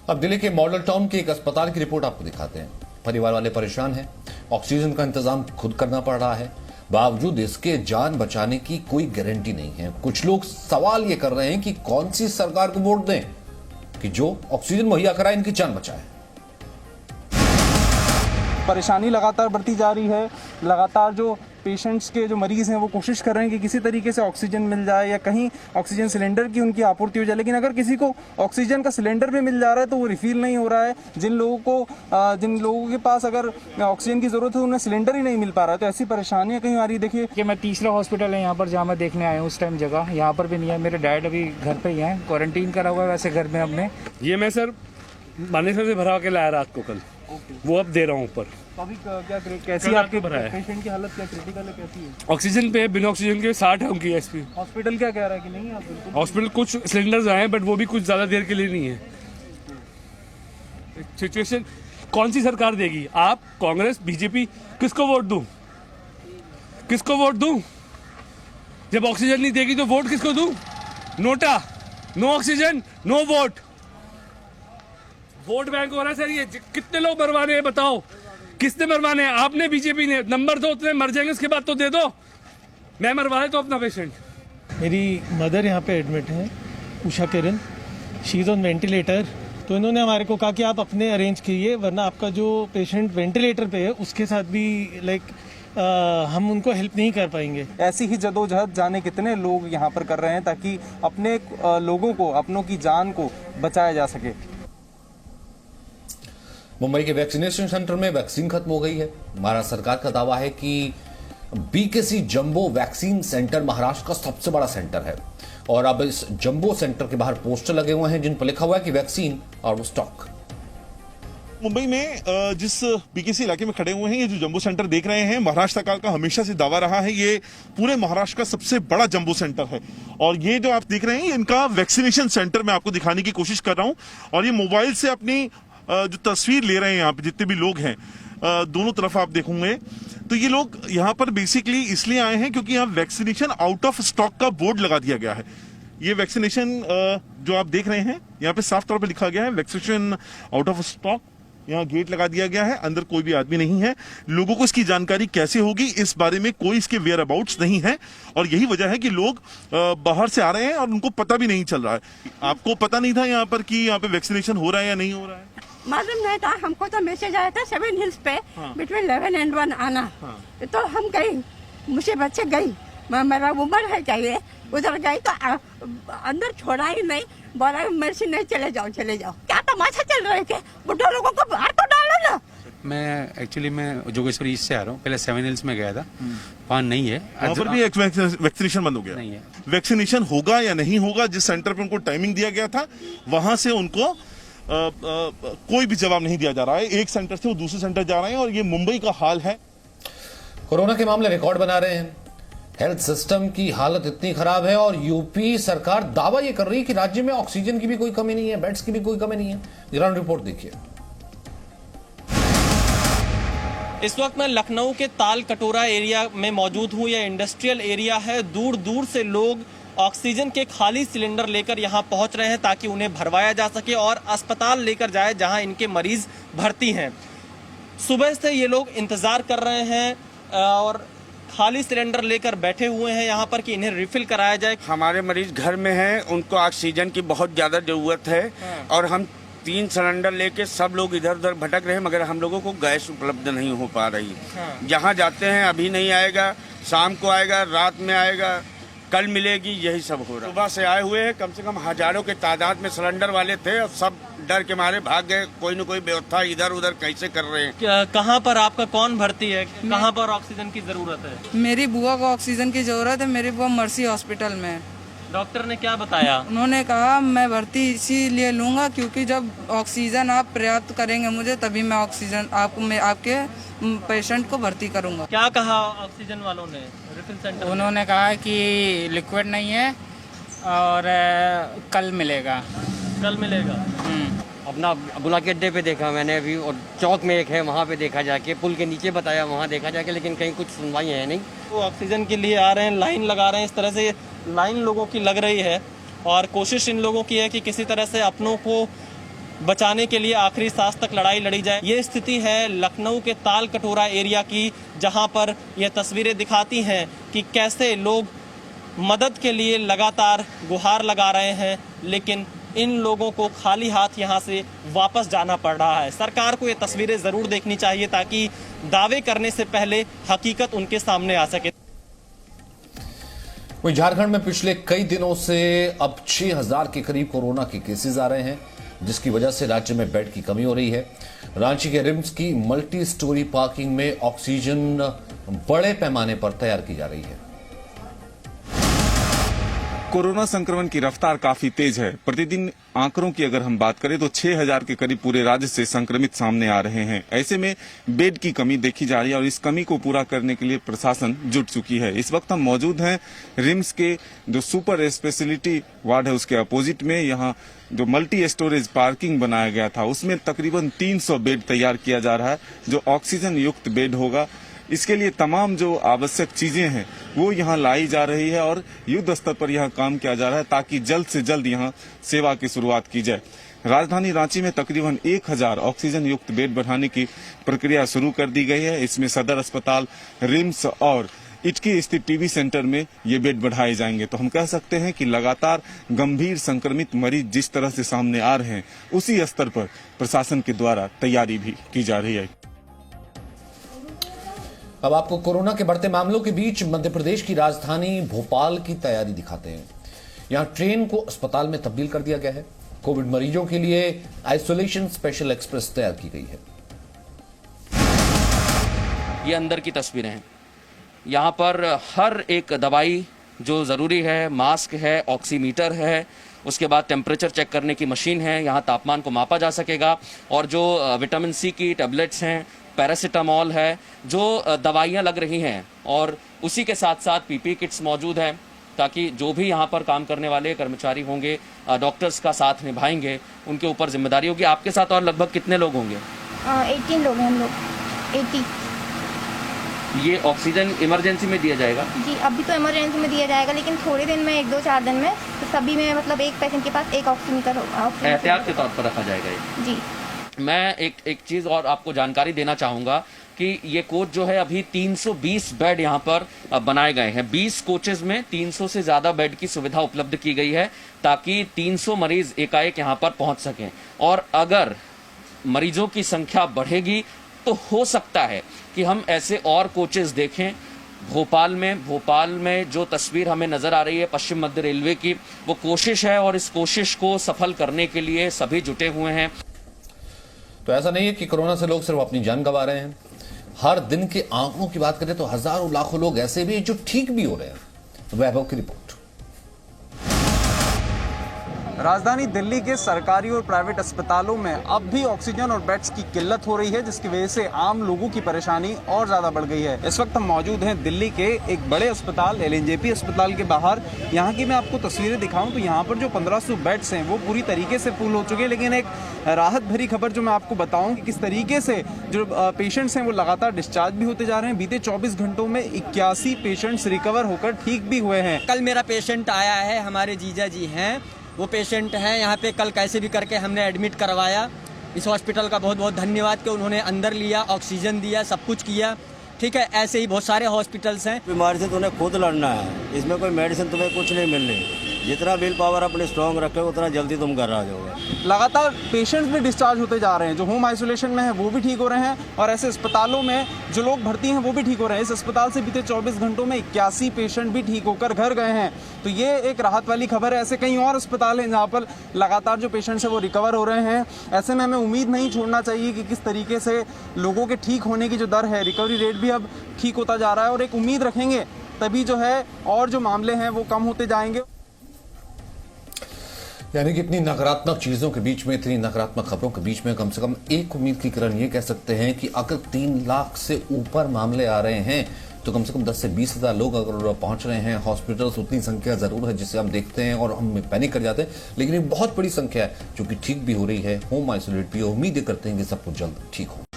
अब दिल्ली के model town के एक अस्पताल की रिपोर्ट आपको दिखाते हैं। परिवार वाले परेशान हैं, ऑक्सीजन का इंतजाम खुद करना पड़ रहा है, बावजूद इसके जान बचाने की कोई गारंटी नहीं है। कुछ लोग सवाल ये कर रहे हैं कि कौन सी सरकार को वोट दें कि जो ऑक्सीजन मुहैया कराए, इनकी जान बचाए। परेशानी लगातार बढ़ती जा रही है। लगातार जो पेशेंट्स के जो मरीज हैं वो कोशिश कर रहे हैं कि किसी तरीके से ऑक्सीजन मिल जाए या कहीं ऑक्सीजन सिलेंडर की उनकी आपूर्ति हो जाए, लेकिन अगर किसी को ऑक्सीजन का सिलेंडर भी मिल जा रहा है तो वो रिफिल नहीं हो रहा है। जिन लोगों के पास अगर ऑक्सीजन की जरूरत है उन्हें सिलेंडर ही नहीं मिल पा रहा है, तो ऐसी परेशानियां कहीं आ रही। देखिए कि मैं तीसरा हॉस्पिटल है यहाँ पर जहाँ मैं देखने आया हूँ, उस टाइम जगह यहाँ पर भी नहीं है। मेरे डैड अभी घर पे ही हैं, क्वारंटीन करा हुआ है वैसे घर में अपने। ये मैं सर मानेसर से भरा के लाया रात को कल, वो अब दे रहा हूँ ऊपर। तो अभी क्या कैसी आपके पेशेंट की हालत क्या क्रिटिकल है, कैसी है? ऑक्सीजन पे बिना ऑक्सीजन के 60 है उनकी एसपी। हॉस्पिटल क्या कह रहा है कि नहीं आप बिल्कुल? हॉस्पिटल कुछ सिलेंडर्स आए हैं बट वो भी कुछ ज्यादा देर के लिए नहीं है। सिचुएशन कौन सी सरकार देगी? आप, कांग्रेस, बीजेपी, किसको वोट दूं? किसको वोट दूं? जब ऑक्सीजन नहीं देगी तो वोट किसको दूं? NOTA, no oxygen, no vote. Vote bank हो रहा है सर। ये कितने लोग मरवाने हैं बताओ, किसने मरवाने हैं? आपने, बीजेपी ने। नंबर दो, उतने मर जाएंगे, उसके बाद तो दे दो। मैं मरवा देता हूं अपना पेशेंट। मेरी मदर यहाँ पे एडमिट है, Usha Kiran, she is on ventilator. तो इन्होंने हमारे को कहा कि आप अपने अरेंज कीजिए, वरना आपका जो पेशेंट वेंटिलेटर पे है उसके साथ भी हम उनको हेल्प नहीं कर पाएंगे। ऐसी ही जदोजहद जाने कितने लोग यहाँ पर कर रहे हैं ताकि अपने लोगों को, अपनों की जान को बचाया जा सके। मुंबई के वैक्सीनेशन सेंटर में वैक्सीन खत्म हो गई है। महाराष्ट्र सरकार का दावा है कि BKC jumbo vaccine centre Maharashtra का सबसे बड़ा सेंटर है और अब इस जंबो सेंटर के बाहर पोस्टर लगे हुए हैं जिन पर लिखा हुआ है कि vaccine out of stock. Mumbai में जिस बीकेसी इलाके में खड़े हुए हैं, ये जो जंबो सेंटर देख रहे हैं, महाराष्ट्र सरकार का हमेशा से दावा रहा है ये पूरे महाराष्ट्र का सबसे बड़ा जंबो सेंटर है। और ये जो आप देख रहे हैं इनका वैक्सीनेशन सेंटर मैं आपको दिखाने की कोशिश कर रहा हूं। और ये मोबाइल से अपनी जो तस्वीर ले रहे हैं यहाँ पे जितने भी लोग हैं, दोनों तरफ आप देखोगे तो ये लोग यहाँ पर बेसिकली इसलिए आए हैं क्योंकि यहाँ वैक्सीनेशन आउट ऑफ स्टॉक का बोर्ड लगा दिया गया है। ये वैक्सीनेशन जो आप देख रहे हैं यहाँ पे साफ तौर पे लिखा गया है वैक्सीनेशन आउट ऑफ स्टॉक। यहाँ गेट लगा दिया गया है, अंदर कोई भी आदमी नहीं है। लोगों को इसकी जानकारी कैसे होगी इस बारे में कोई इसके वेयर अबाउट्स नहीं है और यही वजह है कि लोग बाहर से आ रहे हैं और उनको पता भी नहीं चल रहा है। आपको पता नहीं था यहाँ पर कि यहाँ पे वैक्सीनेशन हो रहा है या नहीं हो रहा है? मालूम नहीं था हमको, तो मैसेज आया था 7 हिल्स पे बिटवीन 11 and 1 आना। तो हम गई, मुझे बच्चे गई, मेरा उम्र है चाहिए, उधर गई तो अंदर छोड़ा ही नहीं, बोला मेरे से नहीं, चले जाओ चले जाओ। क्या तमाशा चल रहे थे, बुढ़े लोगों को बाहर तो डालो ना। मैं जोगेश्वरी ईस्ट से आ रहा हूँ, पहले 7 हिल्स में गया था, वहाँ नहीं है। वहाँ पर भी वैक्सीनेशन बंद हो गया? नहीं है। वैक्सीनेशन होगा या नहीं होगा, जिस सेंटर पे उनको टाइमिंग दिया गया था वहां से उनको कोई भी जवाब नहीं दिया जा रहा है। एक सेंटर से वो दूसरे सेंटर जा रहे हैं और ये मुंबई का हाल है। कोरोना के मामले रिकॉर्ड बना रहे हैं, हेल्थ सिस्टम की हालत इतनी खराब है और यूपी सरकार दावा ये कर रही है कि राज्य में ऑक्सीजन की भी कोई कमी नहीं है, बेड्स की भी कोई कमी नहीं है। ग्राउंड रिपोर्ट देखिए। इस वक्त मैं लखनऊ के ताल कटोरा एरिया में मौजूद हूँ। यह इंडस्ट्रियल एरिया है। दूर दूर से लोग ऑक्सीजन के खाली सिलेंडर लेकर यहाँ पहुँच रहे हैं ताकि उन्हें भरवाया जा सके और अस्पताल लेकर जाए जहाँ इनके मरीज भर्ती हैं। सुबह से ये लोग इंतजार कर रहे हैं और खाली सिलेंडर लेकर बैठे हुए हैं यहाँ पर कि इन्हें रिफिल कराया जाए। हमारे मरीज घर में हैं, उनको ऑक्सीजन की बहुत ज़्यादा ज़रूरत है और हम 3 सिलेंडर लेके सब लोग इधर उधर भटक रहे हैं, मगर हम लोगों को गैस उपलब्ध नहीं हो पा रही। जहाँ जाते हैं अभी नहीं आएगा, शाम को आएगा, रात में आएगा, कल मिलेगी, यही सब हो रहा है। सुबह से आए हुए हैं, कम से कम हजारों के तादाद में सिलेंडर वाले थे और सब डर के मारे भाग गए। कोई न कोई व्यवस्था इधर उधर कैसे कर रहे हैं। कहाँ पर आपका कौन भर्ती है, कहाँ पर ऑक्सीजन की जरूरत है? मेरी बुआ को ऑक्सीजन की जरूरत है। मेरी बुआ मर्सी हॉस्पिटल में है। डॉक्टर ने क्या बताया? उन्होंने कहा मैं भर्ती इसीलिए लूंगा क्योंकि जब ऑक्सीजन आप पर्याप्त करेंगे मुझे, तभी मैं ऑक्सीजन आपके पेशेंट को भर्ती करूंगा। क्या कहा ऑक्सीजन वालों ने रिफिल सेंटर? उन्होंने कहा कि लिक्विड नहीं है और कल मिलेगा। कल मिलेगा। अपना बुलाके अड्डे पे देखा मैंने अभी, और चौक में एक है वहाँ पे देखा जाके, पुल के नीचे बताया वहाँ देखा जाके, लेकिन कहीं कुछ सुनवाई है नहीं। वो ऑक्सीजन के लिए आ रहे हैं, लाइन लगा रहे हैं। इस तरह से लाइन लोगों की लग रही है और कोशिश इन लोगों की है कि किसी तरह से अपनों को बचाने के लिए आखिरी सांस तक लड़ाई लड़ी जाए। ये स्थिति है लखनऊ के ताल कटोरा एरिया की, जहां पर ये तस्वीरें दिखाती हैं कि कैसे लोग मदद के लिए लगातार गुहार लगा रहे हैं, लेकिन इन लोगों को खाली हाथ यहां से वापस जाना पड़ रहा है। सरकार को ये तस्वीरें जरूर देखनी चाहिए ताकि दावे करने से पहले हकीकत उनके सामने आ सके। वहीं झारखंड में पिछले कई दिनों से अब 6000 के करीब कोरोना के केसेस आ रहे हैं, जिसकी वजह से राज्य में बेड की कमी हो रही है। रांची के रिम्स की मल्टी स्टोरी पार्किंग में ऑक्सीजन बड़े पैमाने पर तैयार की जा रही है। कोरोना संक्रमण की रफ्तार काफी तेज है। प्रतिदिन आंकड़ों की अगर हम बात करें तो 6000 के करीब पूरे राज्य से संक्रमित सामने आ रहे हैं। ऐसे में बेड की कमी देखी जा रही है और इस कमी को पूरा करने के लिए प्रशासन जुट चुकी है। इस वक्त हम मौजूद हैं रिम्स के जो सुपर स्पेशलिटी वार्ड है उसके अपोजिट में। यहाँ जो मल्टी स्टोरेज पार्किंग बनाया गया था उसमें तकरीबन 300 बेड तैयार किया जा रहा है, जो ऑक्सीजन युक्त बेड होगा। इसके लिए तमाम जो आवश्यक चीजें हैं वो यहाँ लाई जा रही है और युद्ध स्तर पर यहाँ काम किया जा रहा है ताकि जल्द से जल्द यहाँ सेवा की शुरुआत की जाए। राजधानी रांची में तकरीबन 1000 ऑक्सीजन युक्त बेड बढ़ाने की प्रक्रिया शुरू कर दी गई है। इसमें सदर अस्पताल, रिम्स और इटकी स्थित टीबी सेंटर में ये बेड बढ़ाए जाएंगे। तो हम कह सकते हैं कि लगातार गंभीर संक्रमित मरीज जिस तरह से सामने आ रहे हैं उसी स्तर पर प्रशासन के द्वारा तैयारी भी की जा रही है। अब आपको कोरोना के बढ़ते मामलों के बीच मध्य प्रदेश की राजधानी भोपाल की तैयारी दिखाते हैं। यहां ट्रेन को अस्पताल में तब्दील कर दिया गया है। कोविड मरीजों के लिए आइसोलेशन स्पेशल एक्सप्रेस तैयार की गई है। ये अंदर की तस्वीरें हैं। यहाँ पर हर एक दवाई जो ज़रूरी है, मास्क है, ऑक्सीमीटर है, उसके बाद टेम्परेचर चेक करने की मशीन है, यहाँ तापमान को मापा जा सकेगा। और जो विटामिन सी की टैबलेट्स हैं, पैरासीटामॉल है, जो दवाइयाँ लग रही हैं, और उसी के साथ साथ पीपी किट्स मौजूद हैं ताकि जो भी यहाँ पर काम करने वाले कर्मचारी होंगे, डॉक्टर्स का साथ निभाएंगे, उनके ऊपर जिम्मेदारी होगी। आपके साथ और लगभग कितने लोग होंगे? 18 लोग हैं हम लोग। 80। ये ऑक्सीजन इमरजेंसी में दिया जाएगा? जी, अभी तो इमरजेंसी में दिया जाएगा, लेकिन थोड़े दिन में 1-2-4 दिन में तो सभी में मतलब एक पेशेंट के पास एक ऑक्सीमीटर होगा। एहतियात के तौर पर रखा जाएगा ये। जी। मैं एक चीज़ और आपको जानकारी देना चाहूँगा कि ये कोच जो है अभी 320 बेड यहाँ पर बनाए गए हैं। 20 कोचेज में 300 से ज़्यादा बेड की सुविधा उपलब्ध की गई है ताकि 300 मरीज एकाएक यहाँ पर पहुँच सकें। और अगर मरीजों की संख्या बढ़ेगी तो हो सकता है कि हम ऐसे और कोचेज देखें। भोपाल में जो तस्वीर हमें नजर आ रही है पश्चिम मध्य रेलवे की, वो कोशिश है और इस कोशिश को सफल करने के लिए सभी जुटे हुए हैं। तो ऐसा नहीं है कि कोरोना से लोग सिर्फ अपनी जान गंवा रहे हैं। हर दिन के आंकड़ों की बात करें तो हजारों लाखों लोग ऐसे भी जो ठीक भी हो रहे हैं। वैभव की रिपोर्ट। राजधानी दिल्ली के सरकारी और प्राइवेट अस्पतालों में अब भी ऑक्सीजन और बेड्स की किल्लत हो रही है, जिसकी वजह से आम लोगों की परेशानी और ज्यादा बढ़ गई है। इस वक्त हम मौजूद हैं दिल्ली के एक बड़े अस्पताल LNJP अस्पताल के बाहर। यहाँ की मैं आपको तस्वीरें दिखाऊं तो यहाँ पर जो 1500 बेड्स हैं वो पूरी तरीके से फुल हो चुके हैं। लेकिन एक राहत भरी खबर जो मैं आपको बताऊं कि किस तरीके से जो पेशेंट्स हैं वो लगातार डिस्चार्ज भी होते जा रहे हैं। बीते 24 घंटों में 81 पेशेंट्स रिकवर होकर ठीक भी हुए हैं। कल मेरा पेशेंट आया है, हमारे जीजा जी हैं, वो पेशेंट है यहाँ पे। कल कैसे भी करके हमने एडमिट करवाया। इस हॉस्पिटल का बहुत बहुत धन्यवाद कि उन्होंने अंदर लिया, ऑक्सीजन दिया, सब कुछ किया। ठीक है, ऐसे ही बहुत सारे हॉस्पिटल्स हैं। बीमारी से तुम्हें खुद लड़ना है, इसमें कोई मेडिसिन तुम्हें कुछ नहीं मिलनी। जितना विल पावर अपने स्ट्रॉन्ग रखे उतना जल्दी तुम घर आ जाओगे। लगातार पेशेंट्स भी डिस्चार्ज होते जा रहे हैं। जो होम आइसोलेशन में है वो भी ठीक हो रहे हैं और ऐसे अस्पतालों में जो लोग भर्ती हैं वो भी ठीक हो रहे हैं। इस अस्पताल से बीते 24 घंटों में 81 पेशेंट भी ठीक होकर घर गए हैं। तो ये एक राहत वाली खबर है। ऐसे कई और अस्पताल हैं जहाँ पर लगातार जो पेशेंट्स हैं वो रिकवर हो रहे हैं। ऐसे में हमें उम्मीद नहीं छोड़ना चाहिए कि किस तरीके से लोगों के ठीक होने की जो दर है, रिकवरी रेट भी अब ठीक होता जा रहा है। और एक उम्मीद रखेंगे तभी जो है और जो मामले हैं वो कम होते जाएंगे। यानी कि इतनी नकारात्मक चीजों के बीच में, इतनी नकारात्मक खबरों के बीच में कम से कम एक उम्मीद की किरण ये कह सकते हैं कि अगर 3 लाख से ऊपर मामले आ रहे हैं तो कम से कम 10 से 20 हजार लोग अगर पहुंच रहे हैं हॉस्पिटल्स, उतनी संख्या जरूर है जिसे हम देखते हैं और हम पैनिक कर जाते हैं। लेकिन एक बहुत बड़ी संख्या है जो कि ठीक भी हो रही है, होम आइसोलेट भी। उम्मीद करते हैं कि सब कुछ जल्द ठीक हो।